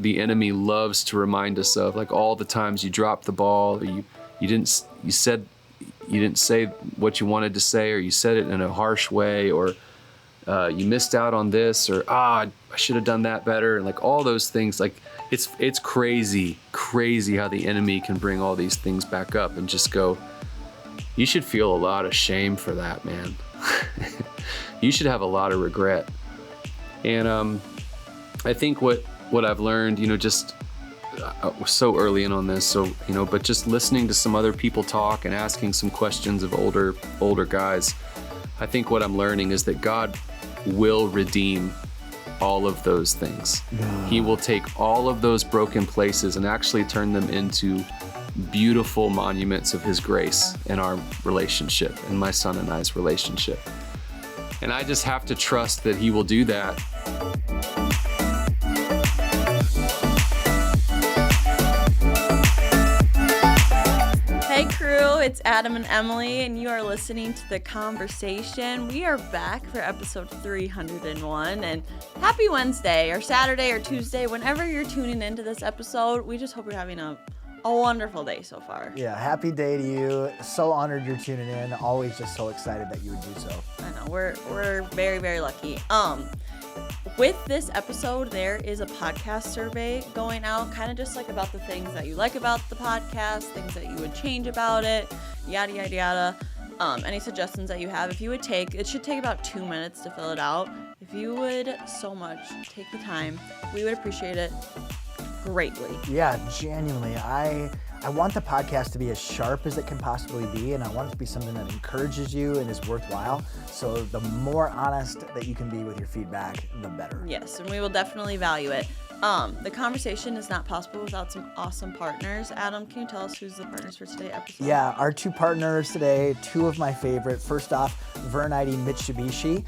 the enemy loves to remind us of, like all the times you dropped the ball, or you didn't say what you wanted to say, or you said it in a harsh way, or you missed out on this, or I should have done that better, and like all those things. Like it's crazy how the enemy can bring all these things back up and just go, you should feel a lot of shame for that, man. You should have a lot of regret. And I think what I've learned, just so early in on this, so but just listening to some other people talk and asking some questions of older guys, I think what I'm learning is that God will redeem all of those things. Yeah. He will take all of those broken places and actually turn them into beautiful monuments of his grace in our relationship, in my son and I's relationship. And I just have to trust that he will do that. Hey crew, it's Adam and Emily, and you are listening to The Conversation. We are back for episode 301, and happy Wednesday, or Saturday, or Tuesday, whenever you're tuning into this episode. We just hope you're having a wonderful day so far. Yeah, happy day to you. So honored you're tuning in. Always just so excited that you would do so. I know, we're very, very lucky. With this episode, there is a podcast survey going out, kind of just like about the things that you like about the podcast, things that you would change about it, yada, yada, yada. Any suggestions that you have, if you would it should take about 2 minutes to fill it out. If you would so much take the time, we would appreciate it greatly. Yeah, genuinely. I want the podcast to be as sharp as it can possibly be, and I want it to be something that encourages you and is worthwhile. So the more honest that you can be with your feedback, the better. Yes, and we will definitely value it. The conversation is not possible without some awesome partners. Adam, can you tell us who's the partners for today's episode? Yeah, our two partners today, two of my favorite. First off, Vern Eide Mitsubishi.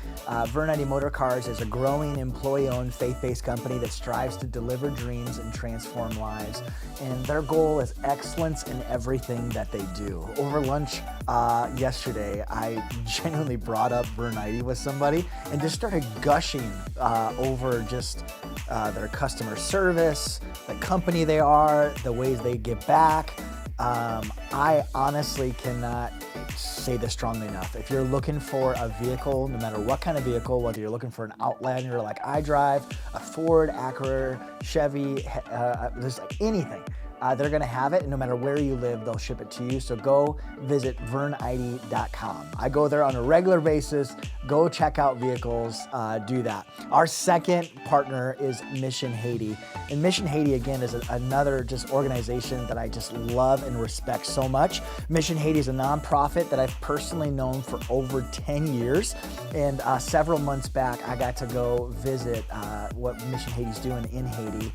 Vern Eide Motor Cars is a growing employee-owned faith-based company that strives to deliver dreams and transform lives. And their goal is excellence in everything that they do. Over lunch yesterday, I genuinely brought up Vern Eide with somebody and just started gushing over just their customer service, the company they are, the ways they give back. I honestly cannot say this strongly enough. If you're looking for a vehicle, no matter what kind of vehicle, whether you're looking for an Outlander like I drive, a Ford, Acura, Chevy, just like anything, they're going to have it, and no matter where you live, they'll ship it to you. So go visit verneide.com. I go there on a regular basis. Go check out vehicles, do that. Our second partner is Mission Haiti. And Mission Haiti, again, is another just organization that I just love and respect so much. Mission Haiti is a nonprofit that I've personally known for over 10 years. And several months back, I got to go visit what Mission Haiti's doing in Haiti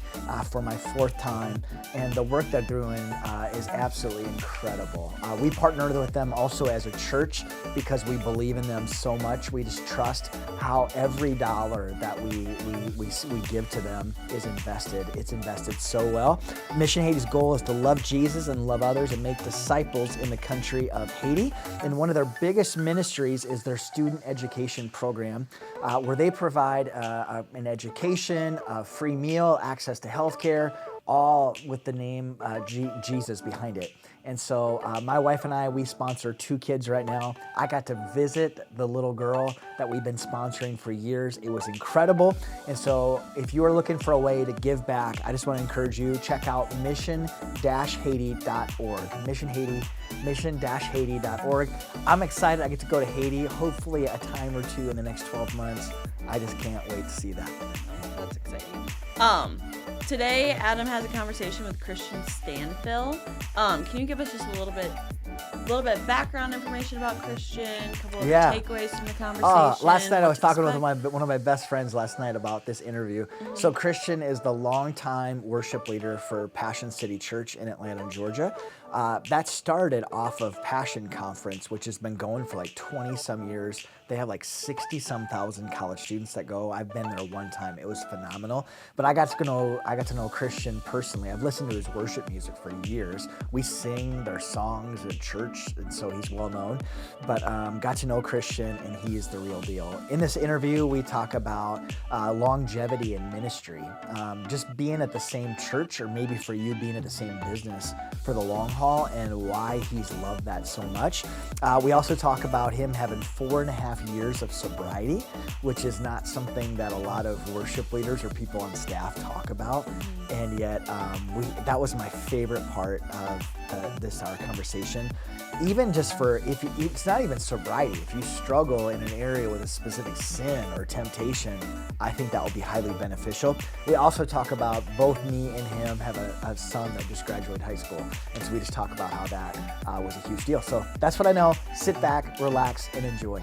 for my fourth time. And the work they're doing is absolutely incredible. We partnered with them also as a church because we believe in them so much. We just trust how every dollar that we give to them is invested. It's invested so well. Mission Haiti's goal is to love Jesus and love others and make disciples in the country of Haiti. And one of their biggest ministries is their student education program, where they provide an education, a free meal, access to healthcare, all with the name Jesus behind it. And so my wife and I, we sponsor 2 kids right now. I got to visit the little girl that we've been sponsoring for years. It was incredible. And so if you are looking for a way to give back, I just want to encourage you, check out mission-haiti.org. Mission-haiti.org. I'm excited I get to go to Haiti, hopefully a time or two in the next 12 months. I just can't wait to see that. That's exciting. Today, Adam has a conversation with Kristian Stanfill. Can you give us just a little bit background information about Kristian, a couple of takeaways from the conversation? Last night I was talking with one of my best friends last night about this interview. Mm-hmm. So Kristian is the longtime worship leader for Passion City Church in Atlanta, Georgia. That started off of Passion Conference, which has been going for like 20 some years. They have like 60 some thousand college students that go. I've been there one time. It was phenomenal. But I got to know Kristian personally. I've listened to his worship music for years. We sing their songs at church, and so he's well known. But got to know Kristian, and he is the real deal. In this interview, we talk about longevity in ministry, just being at the same church, or maybe for you being at the same business for the long haul, and why he's loved that so much. We also talk about him having 4.5 years of sobriety, which is not something that a lot of worship leaders or people on staff talk about. And yet that was my favorite part of our conversation. Even just for, it's not even sobriety. If you struggle in an area with a specific sin or temptation, I think that will be highly beneficial. We also talk about, both me and him have a son that just graduated high school. And so we just talk about how that was a huge deal. So that's what I know. Sit back, relax, and enjoy.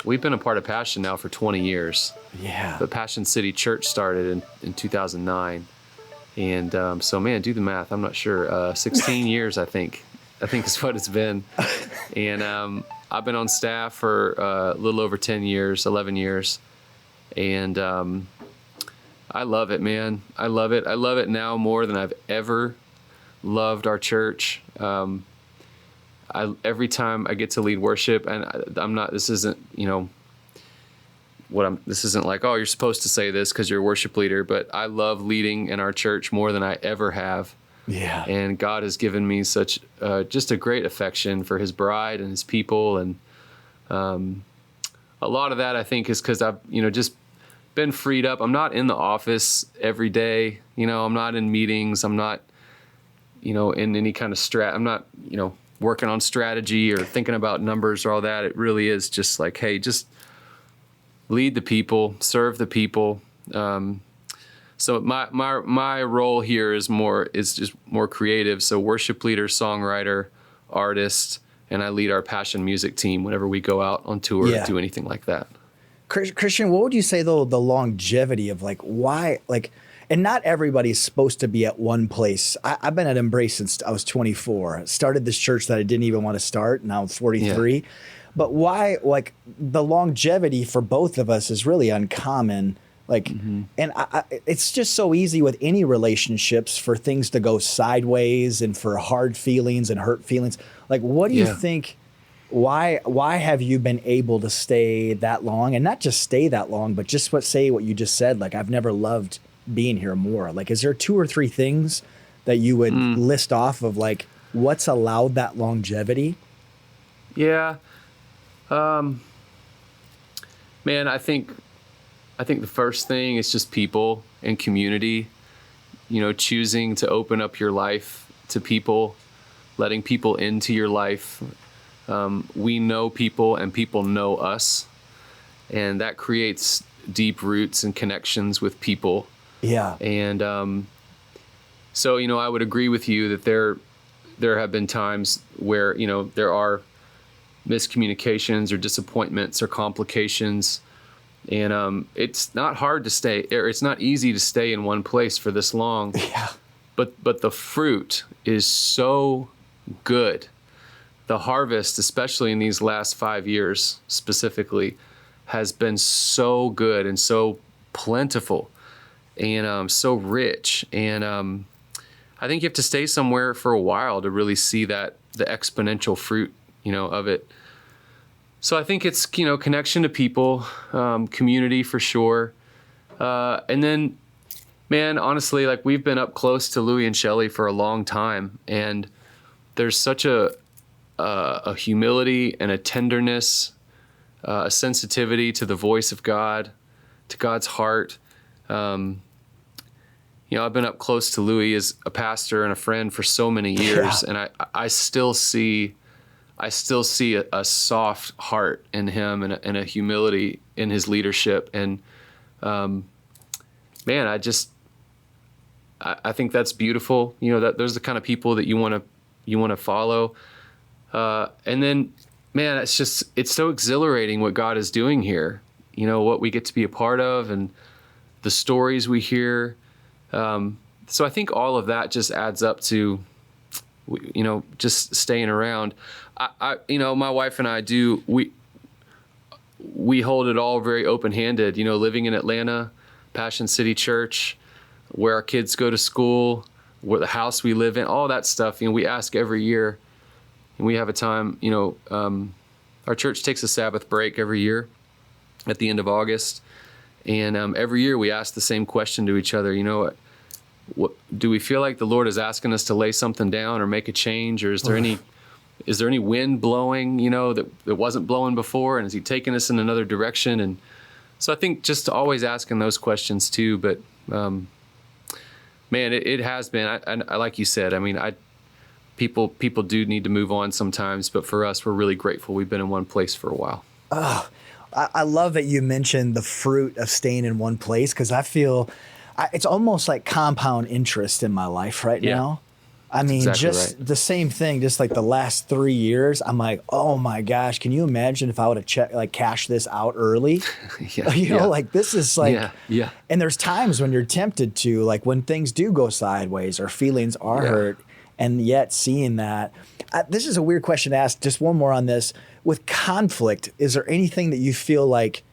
We've been a part of Passion now for 20 years. Yeah. But Passion City Church started in 2009. And so, man, do the math. I'm not sure. 16 years, I think is what it's been. And I've been on staff for a little over 10 years, 11 years. And I love it, man. I love it. I love it now more than I've ever loved our church. Every time I get to lead worship, and this isn't like, oh, you're supposed to say this because you're a worship leader, but I love leading in our church more than I ever have. Yeah. And God has given me such just a great affection for his bride and his people. And a lot of that, I think, is because I've, just been freed up. I'm not in the office every day. I'm not in meetings. I'm not, in any kind of I'm not, working on strategy or thinking about numbers or all that. It really is just like, hey, just lead the people, serve the people. So my role here is just more creative. So worship leader, songwriter, artist, and I lead our Passion music team whenever we go out on tour or do anything like that. Kristian, what would you say though, the longevity of why, and not everybody's supposed to be at one place. I've been at Embrace since I was 24. Started this church that I didn't even want to start. Now I'm 43. Yeah. But why, the longevity for both of us is really uncommon. And it's just so easy with any relationships for things to go sideways and for hard feelings and hurt feelings. What do you think? Why have you been able to stay that long, and not just stay that long, but just what you just said? I've never loved being here more. Is there 2 or 3 things that you would list off of what's allowed that longevity? Yeah. Man, I think the first thing is just people and community, choosing to open up your life to people, letting people into your life. We know people and people know us, and that creates deep roots and connections with people. Yeah. And so, I would agree with you that there have been times where, there are miscommunications or disappointments or complications. And it's not hard to stay, or it's not easy to stay in one place for this long. Yeah. But the fruit is so good. The harvest, especially in these last 5 years specifically, has been so good and so plentiful and so rich. And I think you have to stay somewhere for a while to really see the exponential fruit, of it. So I think it's, connection to people, community for sure. And then, man, honestly, we've been up close to Louie and Shelley for a long time. And there's such a humility and a tenderness, a sensitivity to the voice of God, to God's heart. I've been up close to Louie as a pastor and a friend for so many years, and I still see a soft heart in him and a humility in his leadership. And man, I think that's beautiful. That those are the kind of people that you want to follow. And then, man, it's so exhilarating what God is doing here. What we get to be a part of and the stories we hear. So I think all of that just adds up to, just staying around. My wife and I we hold it all very open-handed, living in Atlanta, Passion City Church, where our kids go to school, where the house we live in, all that stuff. We ask every year, and we have a time, our church takes a Sabbath break every year at the end of August. And every year we ask the same question to each other, what do we feel like the Lord is asking us to lay something down or make a change? Or is there any wind blowing, that wasn't blowing before? And is he taking us in another direction? And so I think just always asking those questions too. But man, it has been, I like you said, people do need to move on sometimes, but for us, we're really grateful we've been in one place for a while. I love that you mentioned the fruit of staying in one place, because I feel it's almost like compound interest in my life right now. Exactly just right. The same thing, just like the last 3 years, I'm like, oh my gosh, can you imagine if I would have cashed this out early? This is like, and there's times when you're tempted to, like when things do go sideways or feelings are hurt, and yet seeing that, this is a weird question to ask. Just one more on this. With conflict, is there anything that you feel like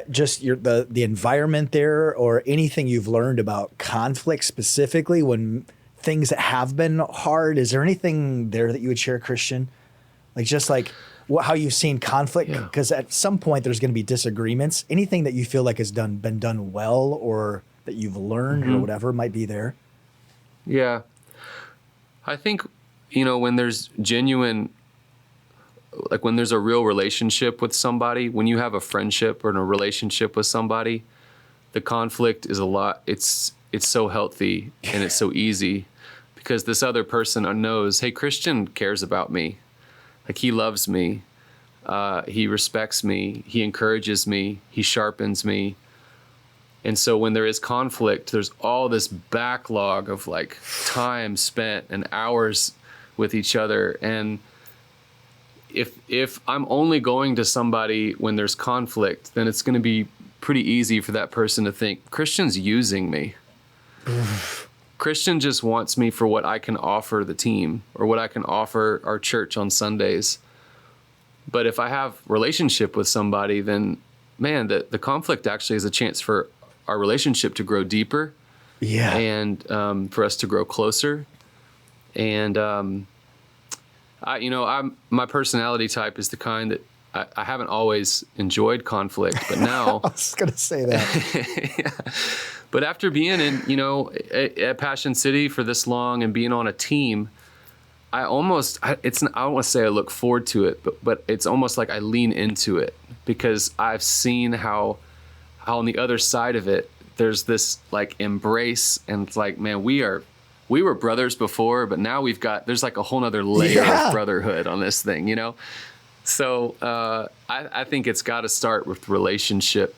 just the environment there, or anything you've learned about conflict specifically when things that have been hard? Is there anything there that you would share, Kristian? How you've seen conflict? Because at some point there's going to be disagreements. Anything that you feel like has been done well, or that you've learned or whatever might be there? Yeah. I think, when there's genuine, like when there's a real relationship with somebody, when you have a friendship or a relationship with somebody, the conflict is a lot. It's so healthy and it's so easy, because this other person knows, hey, Kristian cares about me. Like, he loves me. He respects me. He encourages me. He sharpens me. And so when there is conflict, there's all this backlog of like time spent and hours with each other. And if I'm only going to somebody when there's conflict, then it's going to be pretty easy for that person to think, Kristian's using me. Kristian just wants me for what I can offer the team or what I can offer our church on Sundays. But if I have relationship with somebody, then man, the conflict actually is a chance for our relationship to grow deeper, and for us to grow closer. And my personality type is the kind that I haven't always enjoyed conflict, but now I was going to say that. But after being in, at Passion City for this long and being on a team, I don't want to say I look forward to it, but it's almost like I lean into it, because I've seen how on the other side of it, there's this like embrace, and it's like, man, we were brothers before, but now there's like a whole nother layer of brotherhood on this thing, So I think it's got to start with relationship,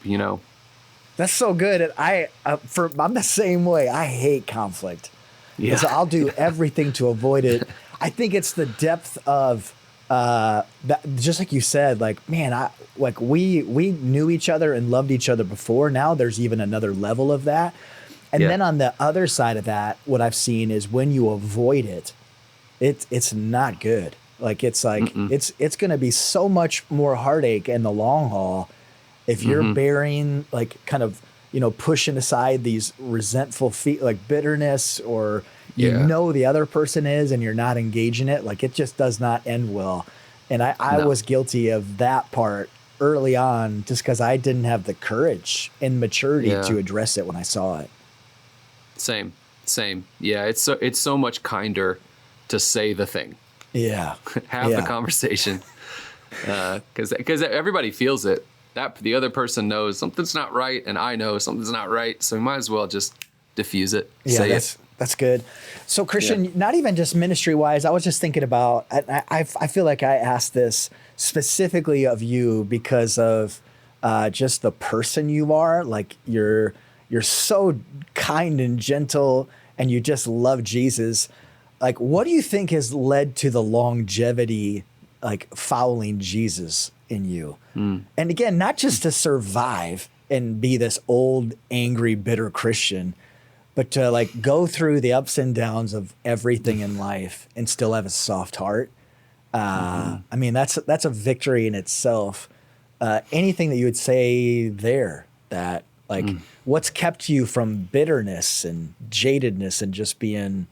That's so good. And I'm the same way. I hate conflict. Yeah. So I'll do everything to avoid it. I think it's the depth of that, just like you said, like, man, we knew each other and loved each other before. Now there's even another level of that. And then on the other side of that, what I've seen is when you avoid it, it's not good. Like, it's like, it's going to be so much more heartache in the long haul if you're bearing, like, kind of, pushing aside these resentful like bitterness, or the other person is, and you're not engaging it. Like, it just does not end well. And I was guilty of that part early on, just because I didn't have the courage and maturity to address it when I saw it. Same. Yeah, it's so much kinder to say the thing. Yeah. Have the conversation. Because everybody feels it. That the other person knows something's not right, and I know something's not right. So we might as well just diffuse it. Yeah, that's good. So, Kristian, not even just ministry wise, I was just thinking about, I feel like I asked this specifically of you because of just the person you are. Like, you're so kind and gentle, and you just love Jesus. Like, what do you think has led to the longevity, like, following Jesus in you? And again, not just to survive and be this old, angry, bitter Christian, But to like go through the ups and downs of everything in life and still have a soft heart, I mean, that's a victory in itself. Anything that you would say there that like what's kept you from bitterness and jadedness and just being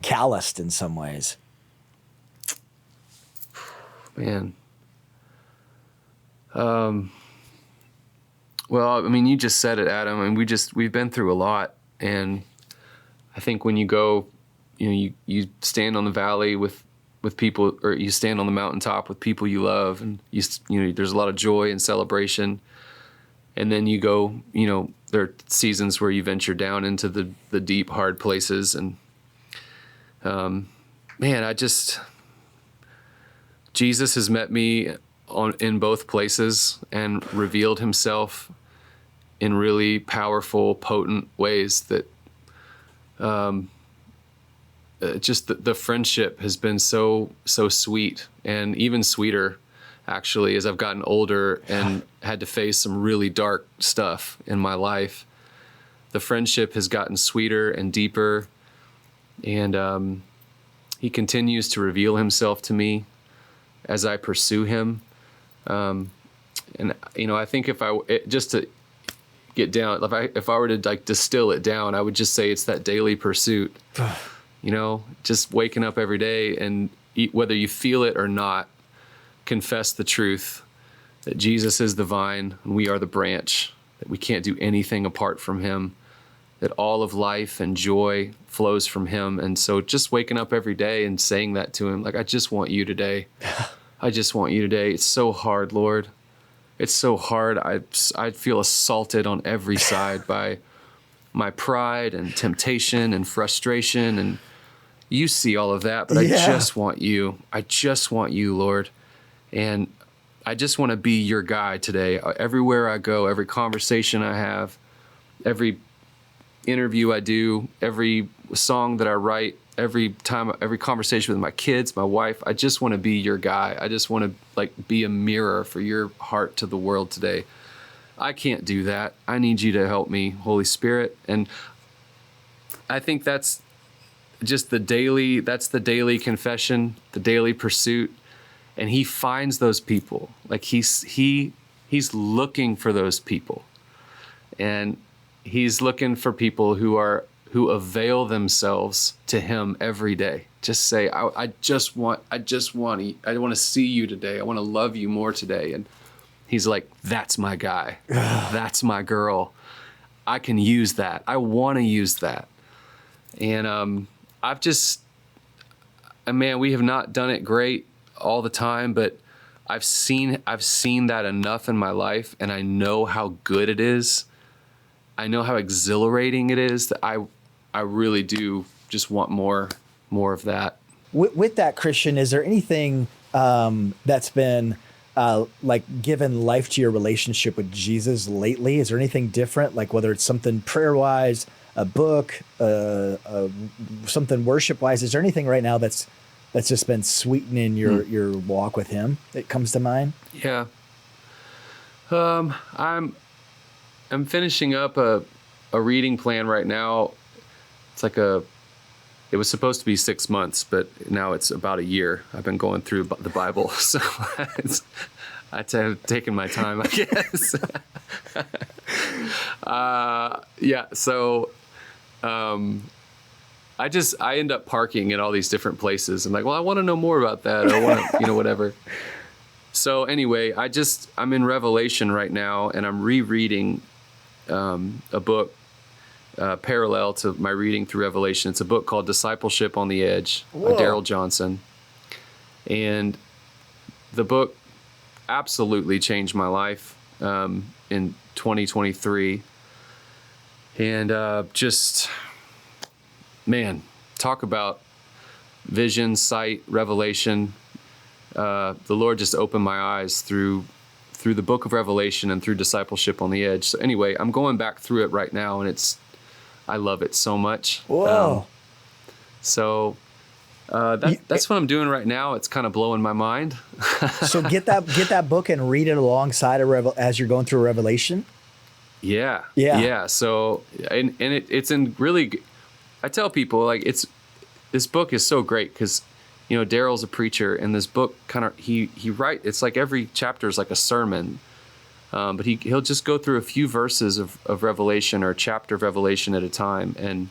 calloused in some ways? Man. Well, I mean, you just said it, Adam, and we've been through a lot. And I think when you go, you stand on the valley with people, or you stand on the mountaintop with people you love, and there's a lot of joy and celebration. And then you go, there are seasons where you venture down into the deep, hard places. And, man, Jesus has met me in both places and revealed himself in really powerful, potent ways that just the friendship has been so sweet, and even sweeter actually as I've gotten older and had to face some really dark stuff in my life. The friendship has gotten sweeter and deeper, and he continues to reveal himself to me as I pursue him. And I think just to get down, if I were to like distill it down, I would just say it's that daily pursuit. Just waking up every day and whether you feel it or not, confess the truth that Jesus is the vine and we are the branch, that we can't do anything apart from him, that all of life and joy flows from him. And so just waking up every day and saying that to him, like, I just want you today. I just want you today. It's so hard, Lord. It's so hard. I feel assaulted on every side by my pride and temptation and frustration. And you see all of that, but I just want you. I just want you, Lord. And I just want to be your guy today. Everywhere I go, every conversation I have, every interview I do, every song that I write, every conversation with my kids, my wife, I just want to be your guy. I just want to be a mirror for your heart to the world today. I can't do that. I need you to help me, Holy Spirit. And I think that's just the daily confession, the daily pursuit. And he finds those people. Like he's looking for those people. And he's looking for people who avail themselves to him every day. Just say, I want to see you today. I want to love you more today. And he's like, that's my guy. That's my girl. I can use that. I want to use that. And we have not done it great all the time, but I've seen that enough in my life, and I know how good it is. I know how exhilarating it is that I really do just want more of that. With that, Kristian, is there anything that's been given life to your relationship with Jesus lately? Is there anything different, like whether it's something prayer-wise, a book, something worship-wise? Is there anything right now that's just been sweetening your walk with him that comes to mind? Yeah. I'm finishing up a reading plan right now. It was supposed to be 6 months, but now it's about a year. I've been going through the Bible, so I've taken my time, I guess. So I end up parking at all these different places. I'm like, well, I want to know more about that. I want to, whatever. So anyway, I'm in Revelation right now, and I'm rereading a book parallel to my reading through Revelation. It's a book called Discipleship on the Edge by Darrell Johnson. And the book absolutely changed my life in 2023. And talk about vision, sight, revelation. The Lord just opened my eyes through the book of Revelation and through Discipleship on the Edge. So anyway, I'm going back through it right now, and I love it so much. Whoa. That's what I'm doing right now. It's kind of blowing my mind. So get that book and read it alongside as you're going through Revelation. Yeah. Yeah. Yeah. So, it's in really, I tell people like this book is so great because, Daryl's a preacher, and this book kind of, he it's like every chapter is like a sermon. But he'll just go through a few verses of Revelation, or a chapter of Revelation at a time. And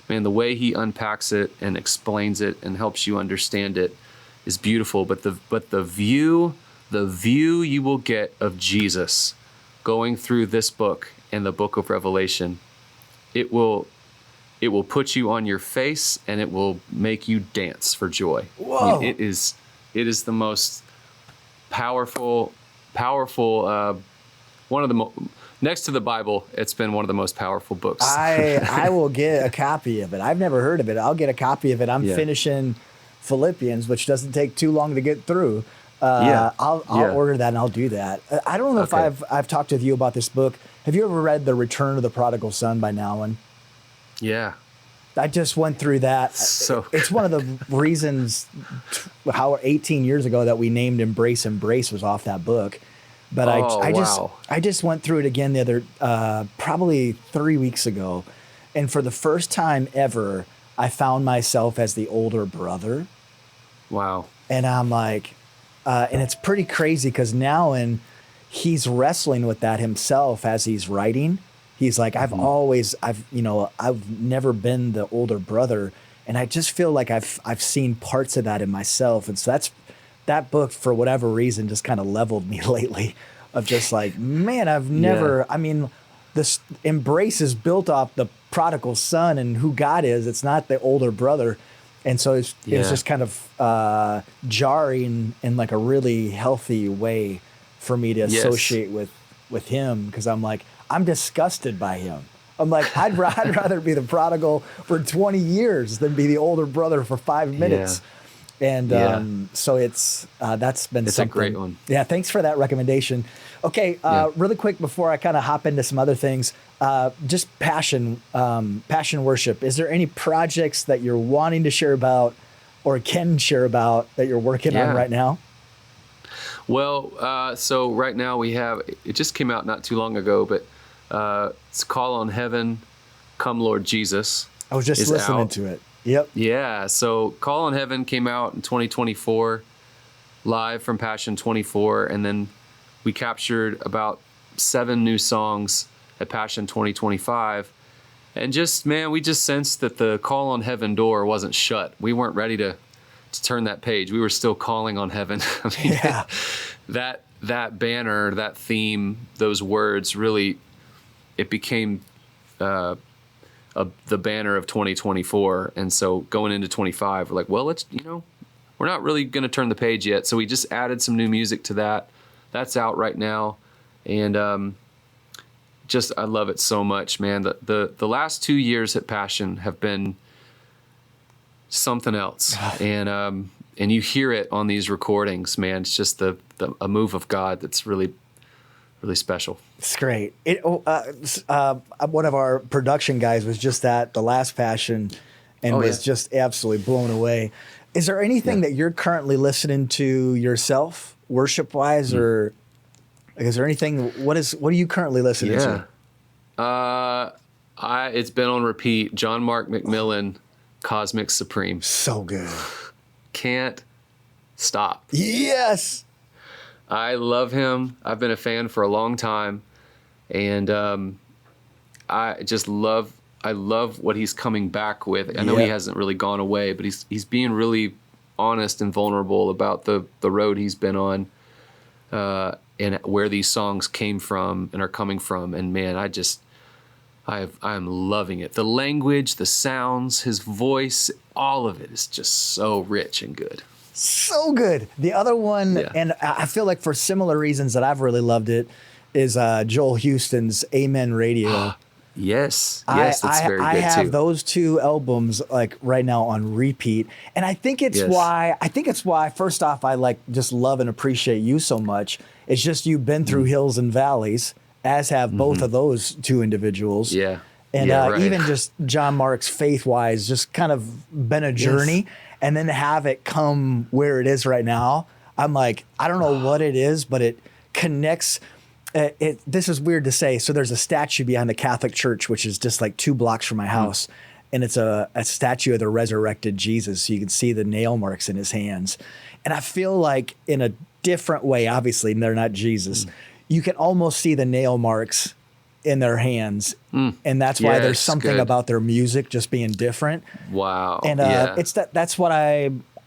man, the way he unpacks it and explains it and helps you understand it is beautiful. But the view you will get of Jesus going through this book and the book of Revelation, it will put you on your face and it will make you dance for joy. Whoa. I mean, it is the most powerful, one of the next to the Bible, it's been one of the most powerful books. I will get a copy of it. I've never heard of it. I'll get a copy of it. I'm finishing Philippians, which doesn't take too long to get through. I'll order that and I'll do that. I don't know if I've talked with you about this book. Have you ever read The Return of the Prodigal Son by Nowlan? Yeah. I just went through that. So it's one of the reasons how 18 years ago that we named Embrace was off that book. But I just went through it again the other, probably 3 weeks ago. And for the first time ever, I found myself as the older brother. Wow. And I'm like, and it's pretty crazy because now he's wrestling with that himself as he's writing. He's like, I've never been the older brother. And I just feel like I've seen parts of that in myself. And so that book, for whatever reason, just kind of leveled me lately of just like, man, I've never, I mean, this Embrace is built off the prodigal son and who God is. It's not the older brother. And so it was just kind of jarring in like a really healthy way for me to associate with him. Because I'm like, I'm disgusted by him. I'm like, I'd rather be the prodigal for 20 years than be the older brother for 5 minutes. Yeah. And so it's something. A great one. Yeah, thanks for that recommendation. Okay, really quick before I kind of hop into some other things, just passion worship. Is there any projects that you're wanting to share about or can share about that you're working on right now? Well, so right now it just came out not too long ago, but it's Call on Heaven, Come Lord Jesus. I was just listening to it. Yep. Yeah. So Call on Heaven came out in 2024, live from Passion 24. And then we captured about 7 new songs at Passion 2025. And we just sensed that the Call on Heaven door wasn't shut. We weren't ready to turn that page. We were still calling on heaven. I mean, that banner, that theme, those words really, it became the banner of 2024. And so going into 25, we're like, well, we're not really going to turn the page yet. So we just added some new music to that. That's out right now. And I love it so much, man. The last 2 years at Passion have been something else. And you hear it on these recordings, man. It's just a move of God that's really, really special. It's great. One of our production guys was just at the last Passion and was just absolutely blown away. Is there anything that you're currently listening to yourself, worship-wise, or is there anything? What are you currently listening to? It's been on repeat. John Mark McMillan, Cosmic Supreme. So good. Can't stop. Yes. I love him. I've been a fan for a long time. And I love what he's coming back with. I know he hasn't really gone away, but he's being really honest and vulnerable about the road he's been on, and where these songs came from and are coming from. And man, I'm loving it. The language, the sounds, his voice, all of it is just so rich and good. So good. The other one, and I feel like for similar reasons that I've really loved it, is Joel Houston's Amen Radio. Yes, that's very good too. I have those 2 albums like right now on repeat, and I think it's why. First off, I just love and appreciate you so much. It's just you've been through hills and valleys, as have both of those 2 individuals. Yeah, and even just John Mark's faith-wise, just kind of been a journey, and then to have it come where it is right now, I'm like, I don't know what it is, but it connects. This is weird to say. So there's a statue behind the Catholic Church, which is just like 2 blocks from my house. And it's a statue of the resurrected Jesus. So you can see the nail marks in his hands. And I feel like in a different way, obviously, they're not Jesus. You can almost see the nail marks in their hands. And that's why there's something about their music just being different. Wow. And that's what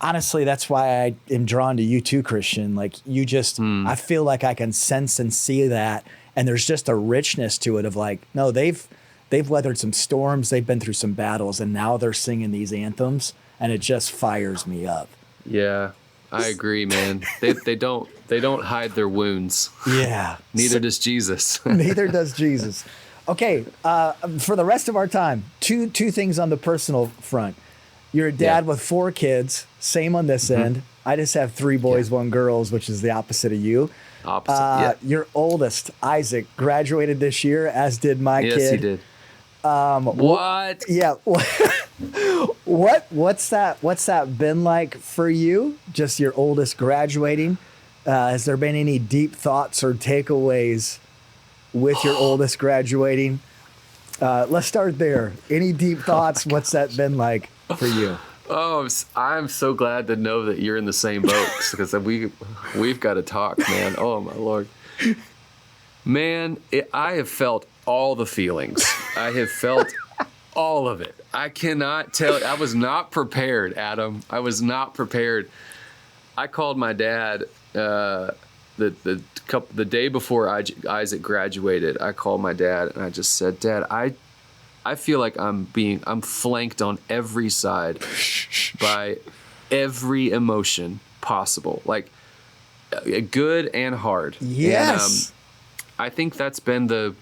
honestly, that's why I am drawn to you too, Kristian. Like you just, I feel like I can sense and see that. And there's just a richness to it of like, no, they've weathered some storms. They've been through some battles and now they're singing these anthems and it just fires me up. Yeah, I agree, man. They don't hide their wounds. Yeah. Neither does Jesus. Neither does Jesus. Okay. For the rest of our time, two things on the personal front. You're a dad with 4 kids, same on this end. I just have 3 boys, 1 girls, which is the opposite of you. Your oldest, Isaac, graduated this year, as did my kid. Yes, he did. What? Yeah. What's that been like for you? Just your oldest graduating? Has there been any deep thoughts or takeaways with your oldest graduating? Let's start there. Any deep thoughts? What's that been like for you? Oh, I'm so glad to know that you're in the same boat because we've got to talk, man. Oh my Lord, man, I have felt all the feelings. I have felt all of it. I cannot tell. I was not prepared, Adam. I was not prepared. I called my dad the day before Isaac graduated. I called my dad and I just said, Dad, I feel like I'm flanked on every side by every emotion possible, like good and hard. Yes. And, I think that's been the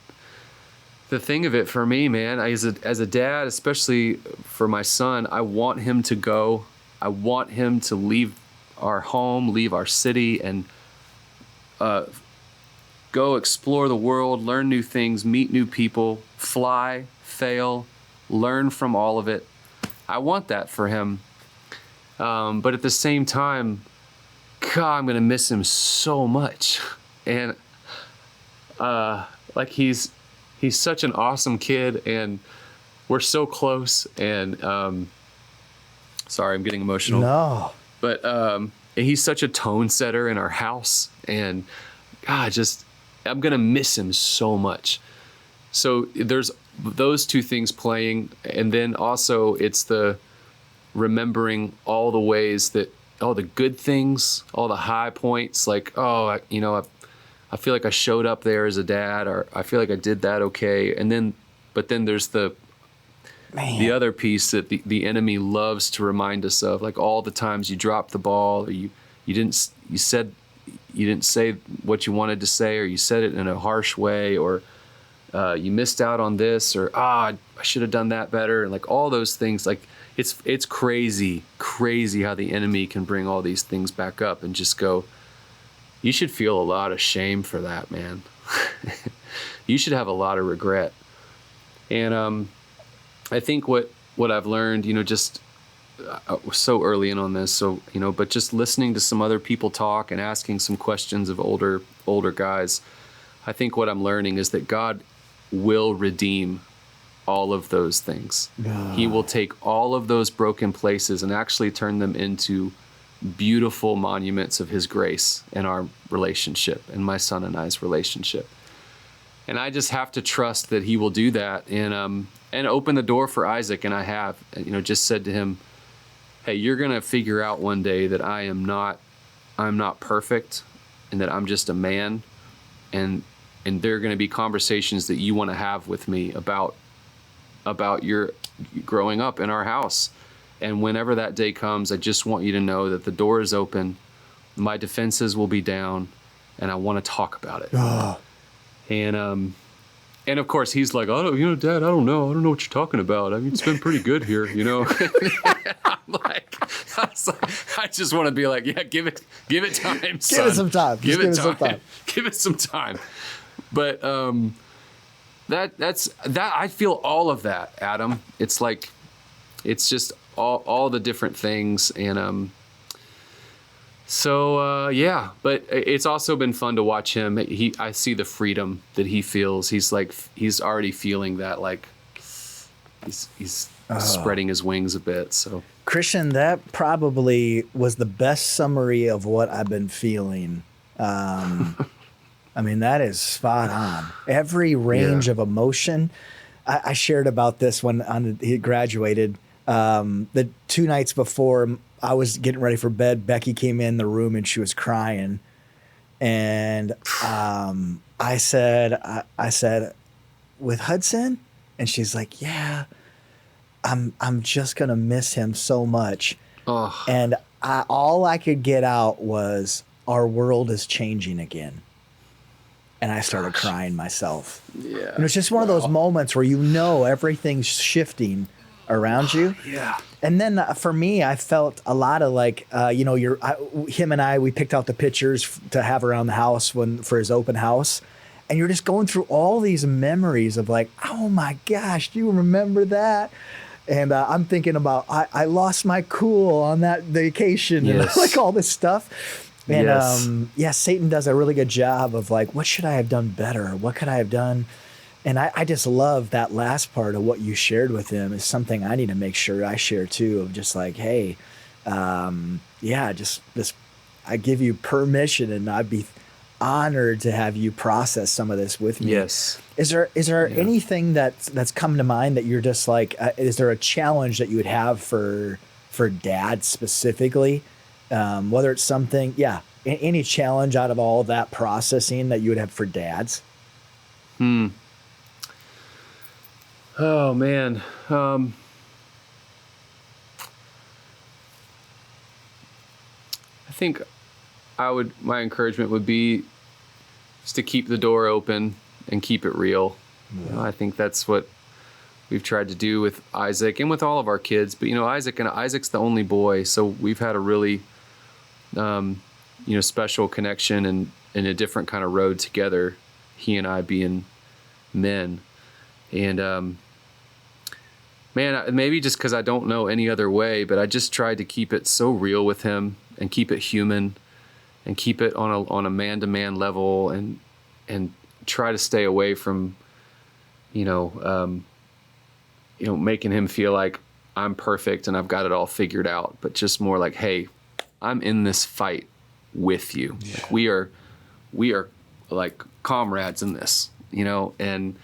thing of it for me, man. As a dad, especially for my son, I want him to go. I want him to leave our home, leave our city, and go explore the world, learn new things, meet new people, fly, fail, learn from all of it. I want that for him. But at the same time, God, I'm going to miss him so much. And like he's such an awesome kid and we're so close and sorry, I'm getting emotional. No. But he's such a tone setter in our house and God, I'm going to miss him so much. So there's those 2 things playing. And then also it's the remembering all the ways that, all the good things, all the high points, like, I feel like I showed up there as a dad, or I feel like I did that okay. But then there's the other piece that the enemy loves to remind us of, like all the times you dropped the ball, or you didn't say what you wanted to say, or you said it in a harsh way, or you missed out on this, or I should have done that better, and like all those things. Like it's crazy how the enemy can bring all these things back up and just go. You should feel a lot of shame for that, man. You should have a lot of regret. And I think what I've learned, just so early in on this, so, but just listening to some other people talk and asking some questions of older guys, I think what I'm learning is that God will redeem all of those things. He will take all of those broken places and actually turn them into beautiful monuments of his grace in our relationship, and my son and I's relationship. And I just have to trust that he will do that and open the door for Isaac. And I have, just said to him, hey, you're going to figure out one day that I'm not perfect and that I'm just a man. And there are going to be conversations that you want to have with me about your growing up in our house. And whenever that day comes, I just want you to know that the door is open, my defenses will be down, and I want to talk about it. And of course he's like, Dad, I don't know what you're talking about. I mean, it's been pretty good here, I'm like, I just want to be like, yeah, give it time, son. Give it some time. Give it some time. But that's I feel all of that, Adam. It's like, it's just all the different things. And So yeah, but it's also been fun to watch him. I see the freedom that he feels. He's already feeling that, like he's spreading his wings a bit. So Kristian, that probably was the best summary of what I've been feeling. I mean, that is spot on. Every range of emotion. I shared about this when he graduated. The 2 nights before I was getting ready for bed, Becky came in the room and she was crying. And I said, with Hudson? And she's like, yeah, I'm just going to miss him so much. Oh. And all I could get out was, our world is changing again. And I started crying myself. Yeah. And it's just one of those moments where everything's shifting around you. Yeah. And then for me, I felt a lot of like, him and I, we picked out the pictures to have around the house for his open house. And you're just going through all these memories of like, oh my gosh, do you remember that? And I'm thinking about, I lost my cool on that vacation and like all this stuff. And Satan does a really good job of like, what should I have done better? What could I have done? And I just love that last part of what you shared with him is something I need to make sure I share too, of just like, hey, just this, I give you permission and I'd be honored to have you process some of this with me. Yes. Is there anything that's come to mind that you're just like, is there a challenge that you would have for dad specifically? Whether it's something, any challenge out of all that processing that you would have for dads? Oh man. I think my encouragement would be just to keep the door open and keep it real. Yeah. I think that's what we've tried to do with Isaac and with all of our kids. But Isaac's the only boy, so we've had a really special connection and a different kind of road together, he and I being men. And maybe just because I don't know any other way, but I just tried to keep it so real with him and keep it human and keep it on a man-to-man level and try to stay away from making him feel like I'm perfect and I've got it all figured out, but just more like, hey, I'm in this fight with you. Yeah. Like we are like comrades in this, and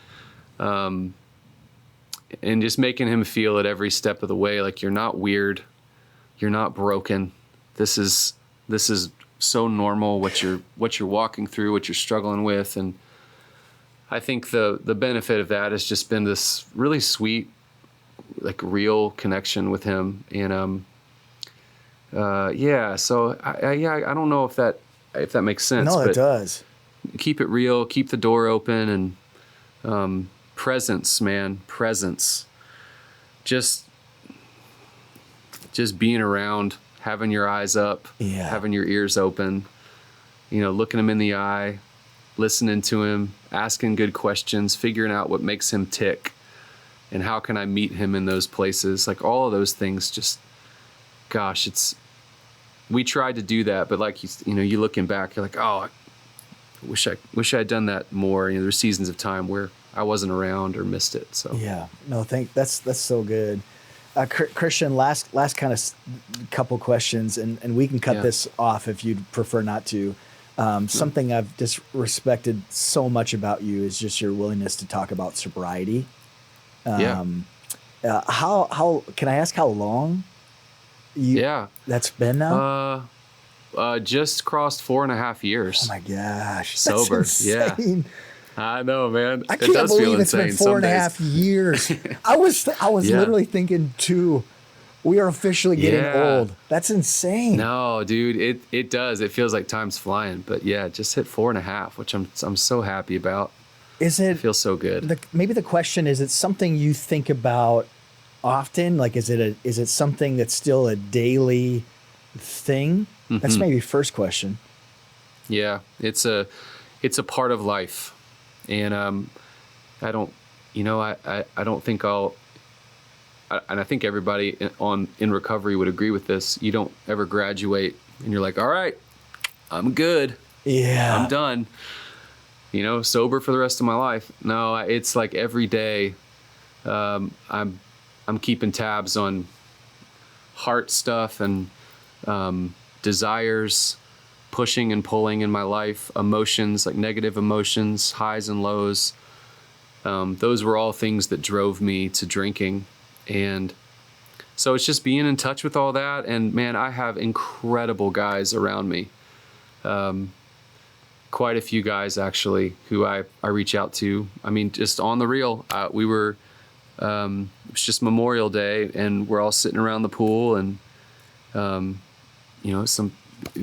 just making him feel at every step of the way, like you're not weird, you're not broken. This is so normal what you're walking through, what you're struggling with. And I think the benefit of that has just been this really sweet, like real connection with him. And so I don't know if that makes sense. No, it does. Keep it real, keep the door open, and presence, man, presence. Just being around, having your eyes up, having your ears open, looking him in the eye, listening to him, asking good questions, figuring out what makes him tick, and how can I meet him in those places. Like all of those things, just, gosh, we tried to do that, but like, you looking back, you're like, oh, I wish I had done that more. There's seasons of time where I wasn't around or missed it. So that's so good. Kristian, last kind of couple questions, and we can cut this off if you'd prefer not to. Something I've just respected so much about you is just your willingness to talk about sobriety. How can I ask how long that's been now? Just crossed 4.5 years. Oh my gosh. Sober. That's insane. Yeah. I know, man. I can't believe it's been 4.5 years. I was literally thinking too, we are officially getting old. That's insane. No, dude, it does. It feels like time's flying, but just hit 4.5, which I'm so happy about. It feels so good. Maybe the question is, it's something you think about often? Like, is it something that's still a daily thing? Mm-hmm. That's maybe first question. Yeah, it's a part of life. And I don't think and I think everybody in recovery would agree with this. You don't ever graduate and you're like, all right, I'm good. Yeah. I'm done. You know, sober for the rest of my life. No, it's like every day, I'm keeping tabs on heart stuff and desires, pushing and pulling in my life, emotions, like negative emotions, highs and lows. Those were all things that drove me to drinking. And so it's just being in touch with all that. And man, I have incredible guys around me. Quite a few guys actually who I reach out to. I mean, just on the real, it was just Memorial Day and we're all sitting around the pool and, you know, some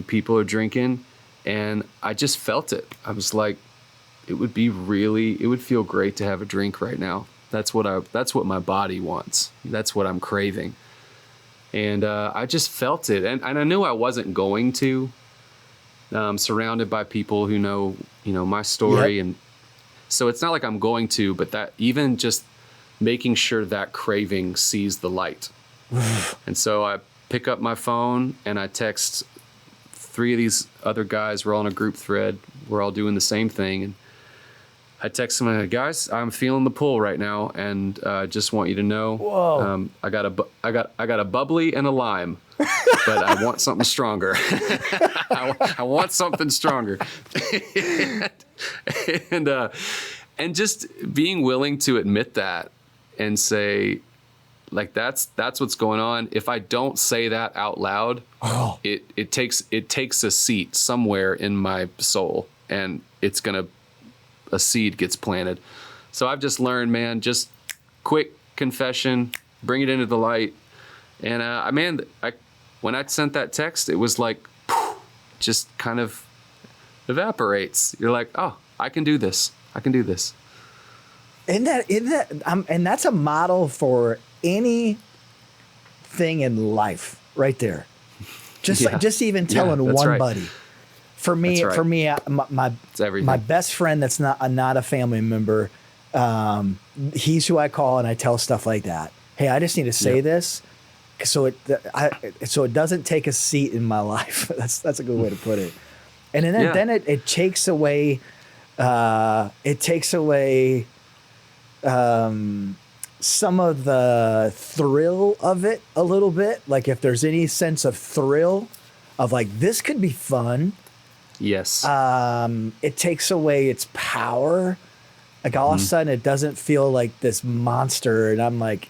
people are drinking and I just felt it. I was like, it would feel great to have a drink right now. That's what my body wants. That's what I'm craving. And I just felt it. And I knew I wasn't going to, surrounded by people who know, my story. Yep. And so it's not like I'm going to, but that even just making sure that craving sees the light. And so I pick up my phone and I text 3 of these other guys. We're all in a group thread. We're all doing the same thing. And I text them, guys, I'm feeling the pull right now, and just want you to know, Whoa. I got a bubbly and a lime, but I want something stronger. I want something stronger, and just being willing to admit that and say, like that's what's going on. If I don't say that out loud, it takes a seat somewhere in my soul, and a seed gets planted. So I've just learned, man, just quick confession, bring it into the light. And when I sent that text, it was like, just kind of evaporates. You're like, oh, I can do this. I can do this. And that's a model for anything in life right there. Just even telling one right. buddy. For me, my best friend that's not a family member, he's who I call and I tell stuff like that. Hey, I just need to say this, so it doesn't take a seat in my life. That's a good way to put it. And then it takes away some of the thrill of it a little bit. Like if there's any sense of thrill of like this could be fun. Yes. It takes away its power. Like all of a sudden it doesn't feel like this monster and I'm like,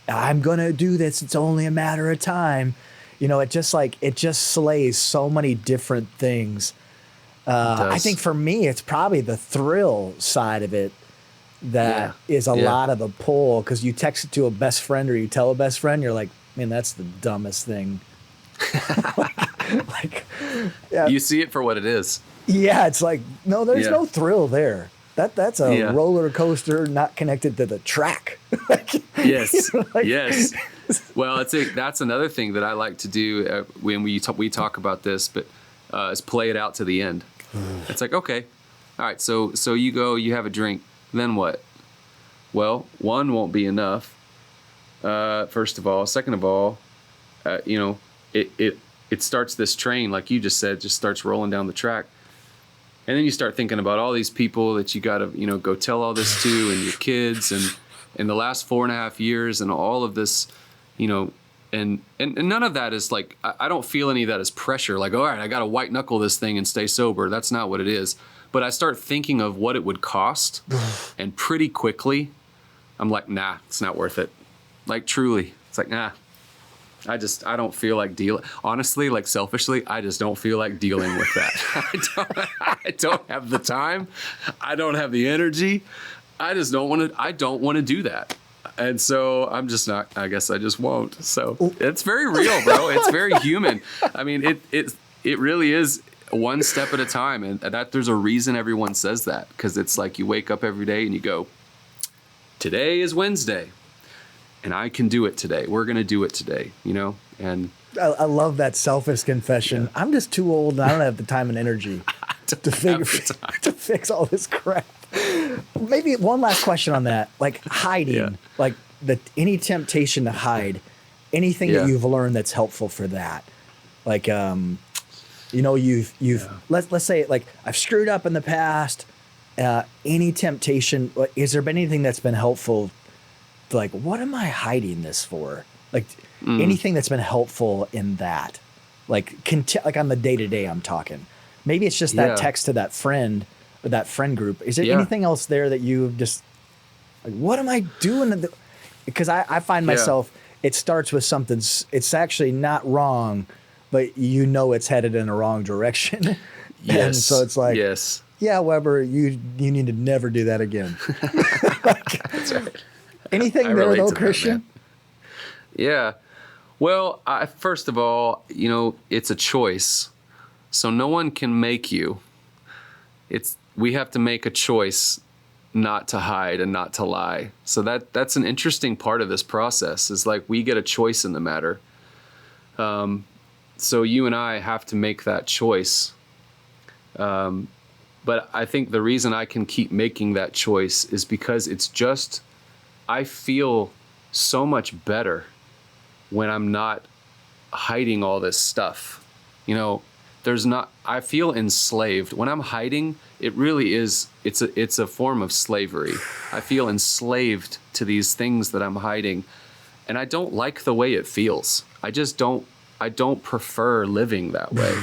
I'm going to do this. It's only a matter of time. It just slays so many different things. I think for me, it's probably the thrill side of it that is a lot of the pull. Cause you text it to a best friend or you tell a best friend, you're like, man, that's the dumbest thing. You see it for what it is. Yeah, it's like no, there's no thrill there. That's a roller coaster not connected to the track. Yes, yes. Well, that's another thing that I like to do when we talk about this, but is play it out to the end. It's like, okay, all right, so you go, you have a drink, then what? Well, one won't be enough. First of all, second of all, it starts this train, like you just said, just starts rolling down the track. And then you start thinking about all these people that you got to, go tell all this to, and your kids, and in the last 4.5 years, and all of this, and none of that is like, I don't feel any of that as pressure. Like, all right, I got to white knuckle this thing and stay sober. That's not what it is. But I start thinking of what it would cost, and pretty quickly, I'm like, nah, it's not worth it. Like truly, it's like, nah. I don't feel like dealing. Honestly, like selfishly, I just don't feel like dealing with that. I don't have the time. I don't have the energy. I don't want to do that. And so I'm just not, I guess I just won't. So it's very real, bro. It's very human. I mean, it really is one step at a time. And that there's a reason everyone says that, because it's like you wake up every day and you go, today is Wednesday. And I can do it today. We're going to do it today, and I love that selfish confession. Yeah. I'm just too old and I don't have the time and energy to fix all this crap. Maybe one last question on that. Like hiding, like any temptation to hide, anything that you've learned that's helpful for that. Like, You know, you've let's say like I've screwed up in the past. Any temptation? Has there been anything that's been helpful? Like, what am I hiding this for? Like anything that's been helpful in that, like like on the day to day, I'm talking. Maybe it's just that text to that friend or that friend group. Is there anything else there that you just like? What am I doing? Because I find myself. It starts with something. It's actually not wrong, but you know it's headed in the wrong direction. Yes. And so it's like, yeah, Weber, you need to never do that again. That's right. Anything there though, Kristian? Yeah. Well, first of all, you know, it's a choice. So no one can make you. We have to make a choice not to hide and not to lie. So that's an interesting part of this process, is like we get a choice in the matter. So you and I have to make that choice. But I think the reason I can keep making that choice is because I feel so much better when I'm not hiding all this stuff. You know, I feel enslaved. When I'm hiding, it really is, it's a form of slavery. I feel enslaved to these things that I'm hiding, and I don't like the way it feels. I don't prefer living that way.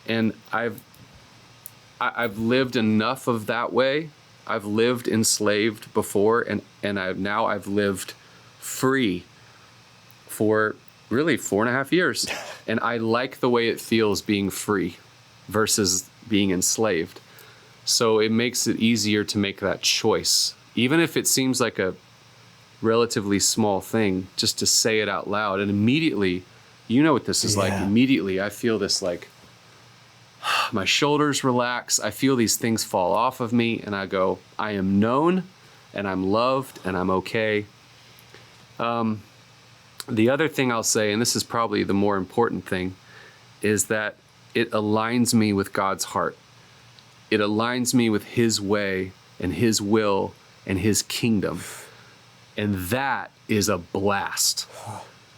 And I've lived enough of that way. I've lived enslaved before, and I've lived free for really 4.5 years. And I like the way it feels being free versus being enslaved. So it makes it easier to make that choice. Even if it seems like a relatively small thing, just to say it out loud. And immediately, you know what this is like. Immediately, I feel this like, my shoulders relax. I feel these things fall off of me, and I go, I am known, and I'm loved, and I'm okay. The other thing I'll say, and this is probably the more important thing, is that it aligns me with God's heart. It aligns me with His way and His will and His kingdom. And that is a blast.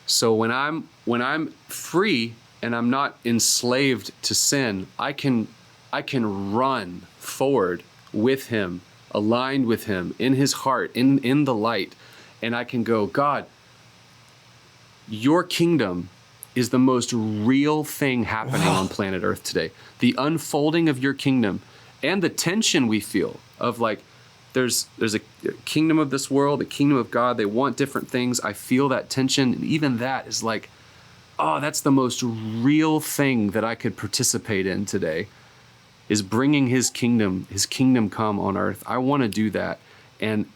So when I'm free and I'm not enslaved to sin, I can run forward with Him, aligned with Him, in His heart, in the light. And I can go, God, your kingdom is the most real thing happening on planet Earth today. The unfolding of your kingdom and the tension we feel of like, there's a kingdom of this world, a kingdom of God. They want different things. I feel that tension. And even that is like, oh, that's the most real thing that I could participate in today, is bringing His kingdom come on earth. I want to do that. And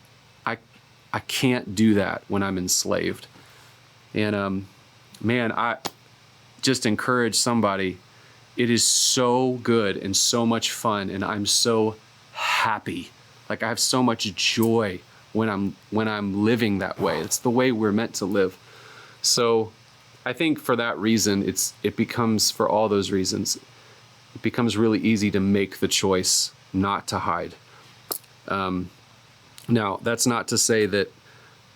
I can't do that when I'm enslaved. And man, I just encourage somebody. It is so good and so much fun, and I'm so happy. Like I have so much joy when I'm living that way. It's the way we're meant to live. So I think for that reason, it becomes, for all those reasons, it becomes really easy to make the choice not to hide. Now, that's not to say that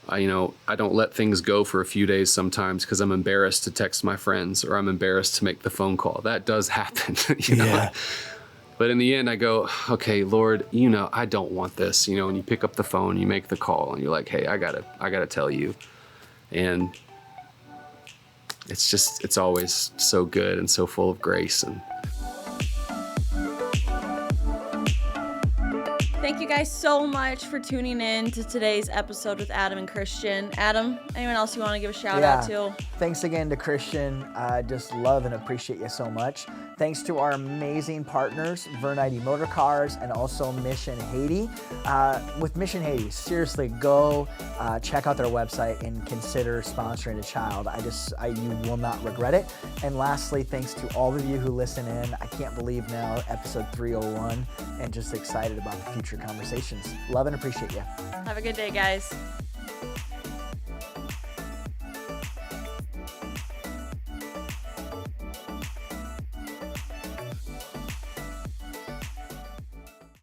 I don't let things go for a few days sometimes because I'm embarrassed to text my friends or I'm embarrassed to make the phone call. That does happen, you know. Yeah. But in the end, I go, okay, Lord, I don't want this, and you pick up the phone, you make the call, and you're like, hey, I gotta tell you. And it's always so good and so full of grace. And thank you guys so much for tuning in to today's episode with Adam and Kristian. Adam, anyone else you want to give a shout out to? Thanks again to Kristian. I just love and appreciate you so much. Thanks to our amazing partners, Vern Eide Motor Cars and also Mission Haiti. With Mission Haiti, seriously, go check out their website and consider sponsoring a child. You will not regret it. And lastly, thanks to all of you who listen in. I can't believe now, episode 301, and just excited about the future conversations. Love and appreciate you. Have a good day, guys.